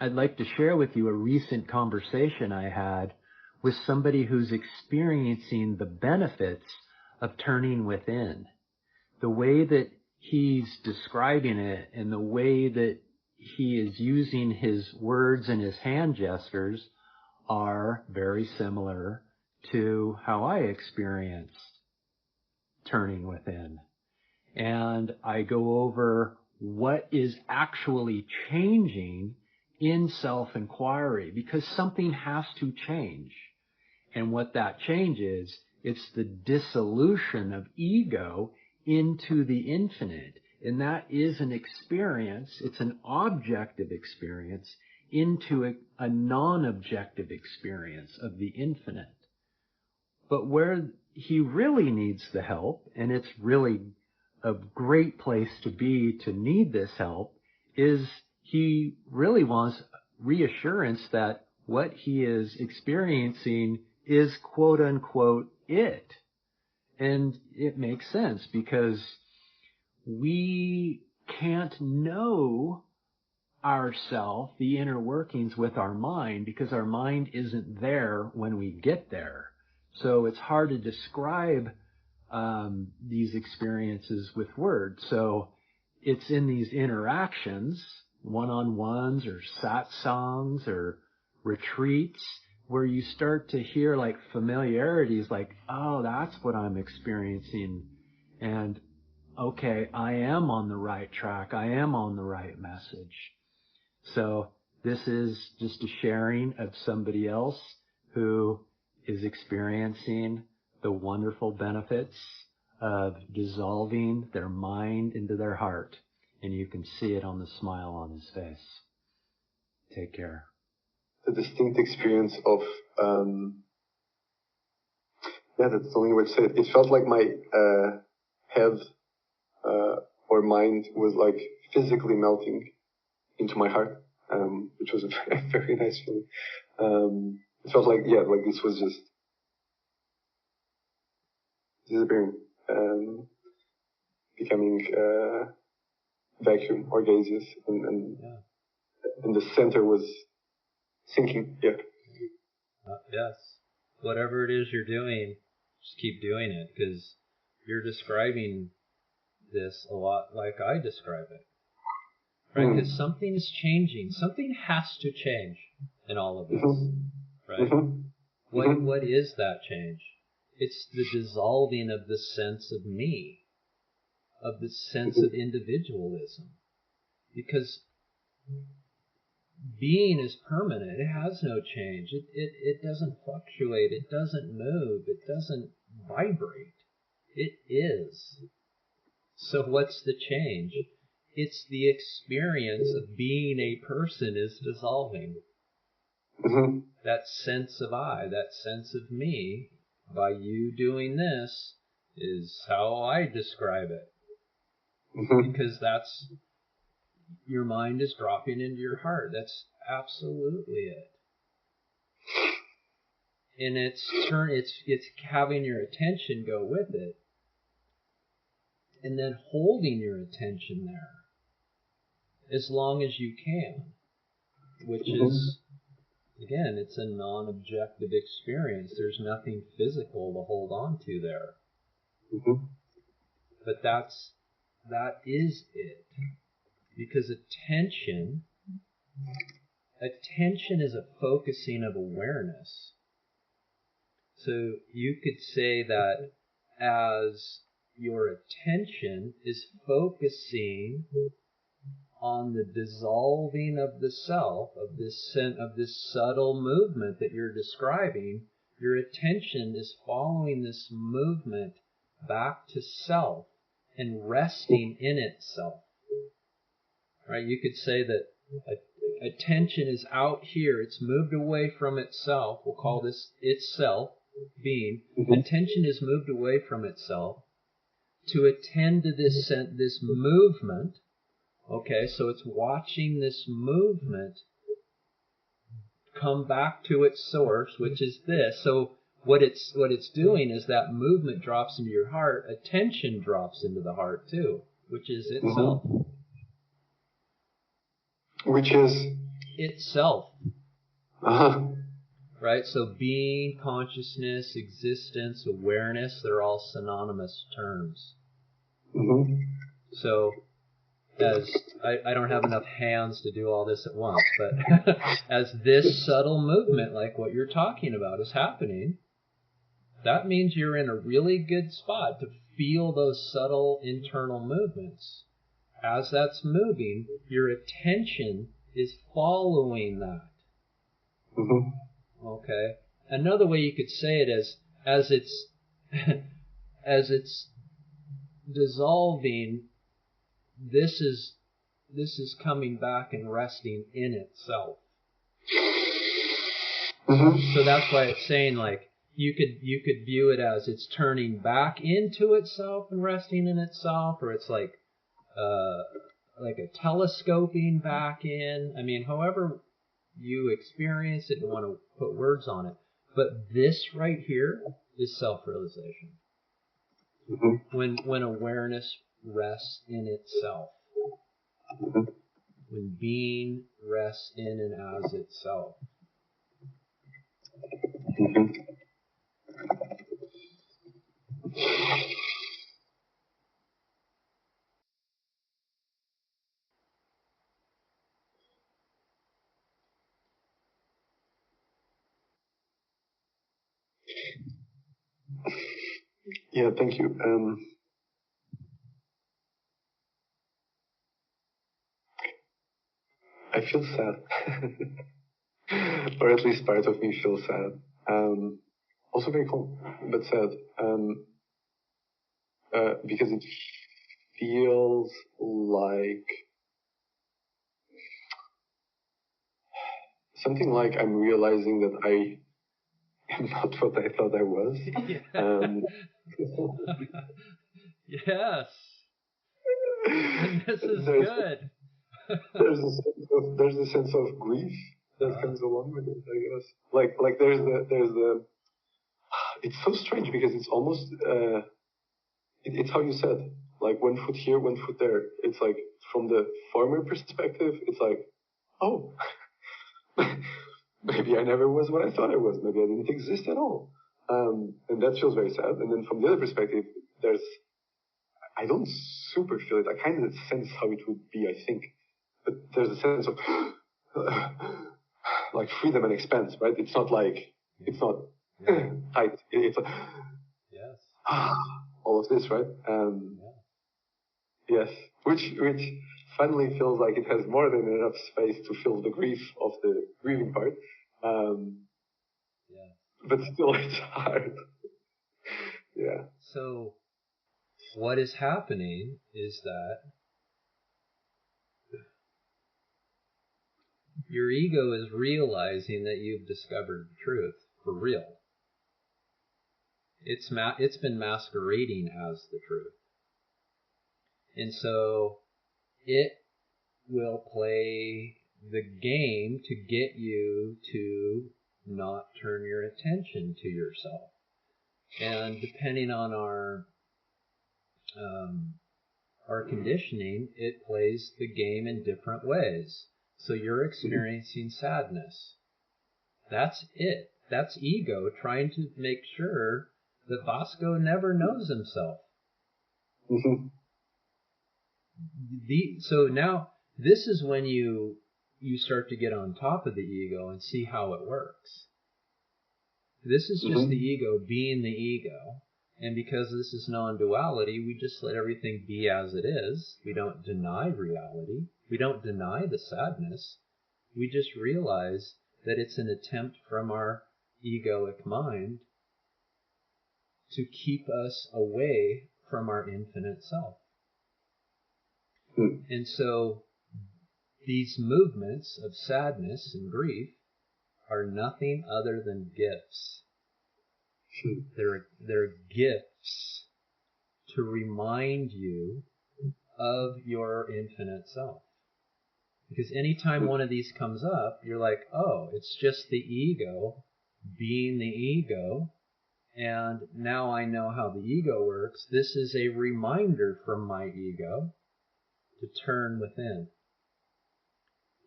I'd like to share with you a recent conversation I had with somebody who's experiencing the benefits of turning within. The way that he's describing it and the way that he is using his words and his hand gestures are very similar to how I experienced turning within. And I go over what is actually changing in self-inquiry, because something has to change. And what that change is, it's the dissolution of ego into the infinite. And that is an experience, it's an objective experience into a non-objective experience of the infinite. But where he really needs the help, and it's really a great place to be to need this help, is he really wants reassurance that what he is experiencing is quote unquote it. And it makes sense because we can't know ourself, the inner workings with our mind, because our mind isn't there when we get there. So it's hard to describe these experiences with words. So it's in these interactions, one-on-ones or satsangs or retreats, where you start to hear like familiarities like, oh, that's what I'm experiencing. And okay, I am on the right track. I am on the right message. So this is just a sharing of somebody else who is experiencing the wonderful benefits of dissolving their mind into their heart. And you can see it on the smile on his face. Take care. The distinct experience of, that's the only way to say it. It felt like my head or mind was like physically melting into my heart, which was a very, very nice feeling. It felt like, like this was just disappearing, becoming vacuum or gaseous, and the center was sinking. Yes. Whatever it is you're doing, just keep doing it, because you're describing this a lot like I describe it. Right? Because something is changing. Something has to change in all of this. Right? What is that change? It's the dissolving of the sense of me, of the sense of individualism. Because being is permanent. It has no change. It doesn't fluctuate. It doesn't move. It doesn't vibrate. It is. So what's the change? It's the experience of being a person is dissolving. That sense of I, that sense of me, by you doing this, is how I describe it. Because that's, your mind is dropping into your heart. That's absolutely it. And it's having your attention go with it. And then holding your attention there as long as you can, which is, again, it's a non-objective experience. There's nothing physical to hold on to there. But that is it. Because attention is a focusing of awareness. So you could say that as your attention is focusing on the dissolving of the self, of this subtle movement that you're describing, your attention is following this movement back to self and resting in itself. Right? You could say that attention is out here. It's moved away from itself. We'll call this itself, being. Attention is moved away from itself to attend to this movement. Okay, so it's watching this movement come back to its source, which is this. So what it's doing is that movement drops into your heart. Attention drops into the heart too, which is itself. Which is itself. Uh-huh. Right? So being, consciousness, existence, awareness, they're all synonymous terms. Mm-hmm. So as I don't have enough hands to do all this at once, but as this subtle movement, like what you're talking about, is happening, that means you're in a really good spot to feel those subtle internal movements. As that's moving, your attention is following that. Mm-hmm. Okay? Another way you could say it is, as it's as it's dissolving, this is coming back and resting in itself. Mm-hmm. So that's why it's saying, like, you could view it as it's turning back into itself and resting in itself, or it's like a telescoping back in. I mean, however you experience it, you want to put words on it. But this right here is self-realization. Mm-hmm. When awareness rests in itself. Mm-hmm. When being rests in and as itself. Mm-hmm. Yeah, thank you. I feel sad. Or at least part of me feels sad. Also very calm, but sad. Because it feels like something like I'm realizing that I am not what I thought I was. Yes. And this is good. there's a sense of grief that comes along with it, I guess. Like there's the it's so strange because it's almost it's how you said, like one foot here, one foot there. It's like from the former perspective, it's like, oh, maybe I never was what I thought I was. Maybe I didn't exist at all. And that feels very sad. And then from the other perspective, I don't super feel it. I kind of sense how it would be, I think. But there's a sense of like freedom and expanse, right? It's not like, it's not tight. It's like, yes. All of this, right? Yes. Which finally feels like it has more than enough space to feel the grief of the grieving part. But still it's hard. Yeah. So what is happening is that your ego is realizing that you've discovered the truth for real. It's been masquerading as the truth. And so it will play the game to get you to not turn your attention to yourself. And depending on our conditioning, it plays the game in different ways. So you're experiencing sadness. That's it. That's ego trying to make sure that Vasco never knows himself. Mm-hmm. So now this is when you start to get on top of the ego and see how it works. This is just the ego being the ego. And because this is non-duality, we just let everything be as it is. We don't deny reality. We don't deny the sadness. We just realize that it's an attempt from our egoic mind to keep us away from our infinite self. And so these movements of sadness and grief are nothing other than gifts. They're gifts to remind you of your infinite self. Because anytime one of these comes up, you're like, oh, it's just the ego being the ego, and now I know how the ego works. This is a reminder from my ego to turn within,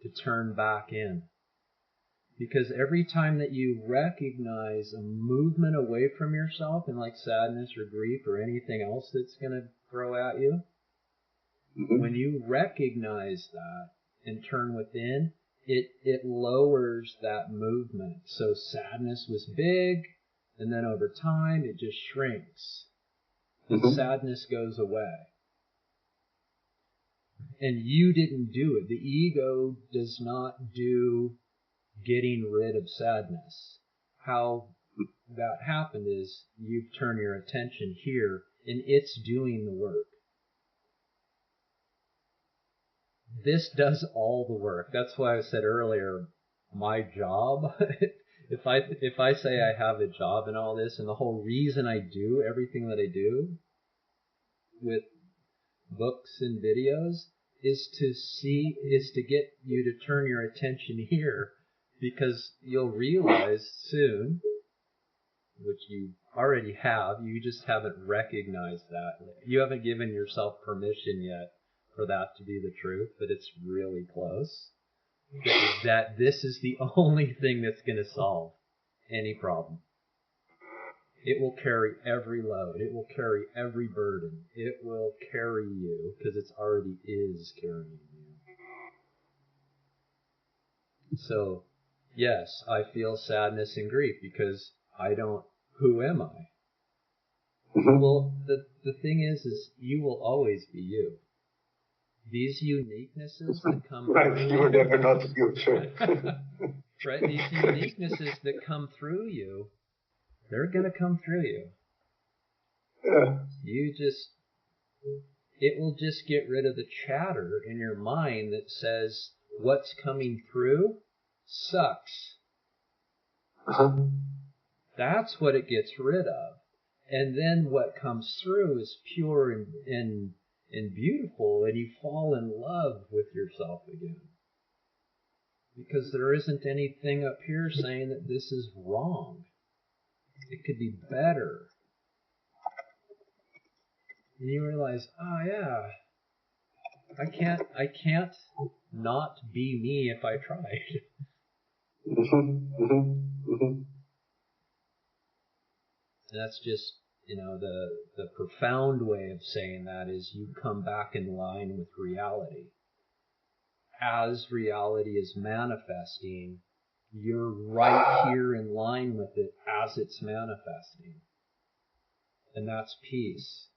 to turn back in. Because every time that you recognize a movement away from yourself, and like sadness or grief or anything else that's going to throw at you, when you recognize that and turn within, it lowers that movement. So sadness was big, and then over time it just shrinks. And sadness goes away. And you didn't do it. The ego does not do getting rid of sadness. How that happened is you've turned your attention here, and it's doing the work. This does all the work. That's why I said earlier, my job, if I say I have a job in all this, and the whole reason I do everything that I do with books and videos is to get you to turn your attention here, because you'll realize soon, which you already have, you just haven't recognized that. You haven't given yourself permission yet for that to be the truth, but it's really close. That this is the only thing that's going to solve any problem. It will carry every load. It will carry every burden. It will carry you because it already is carrying you. So, yes, I feel sadness and grief because who am I? Well, the thing is you will always be you. These uniquenesses that come through you were never not you, sure. Right? These uniquenesses that come through you, they're going to come through you. Yeah. It will just get rid of the chatter in your mind that says what's coming through sucks. That's what it gets rid of. And then what comes through is pure and beautiful, and you fall in love with yourself again. Because there isn't anything up here saying that this is wrong. It could be better. And you realize, I can't not be me if I tried. And that's just, the profound way of saying that is you come back in line with reality. As reality is manifesting, you're right here in line with it as it's manifesting. And that's peace.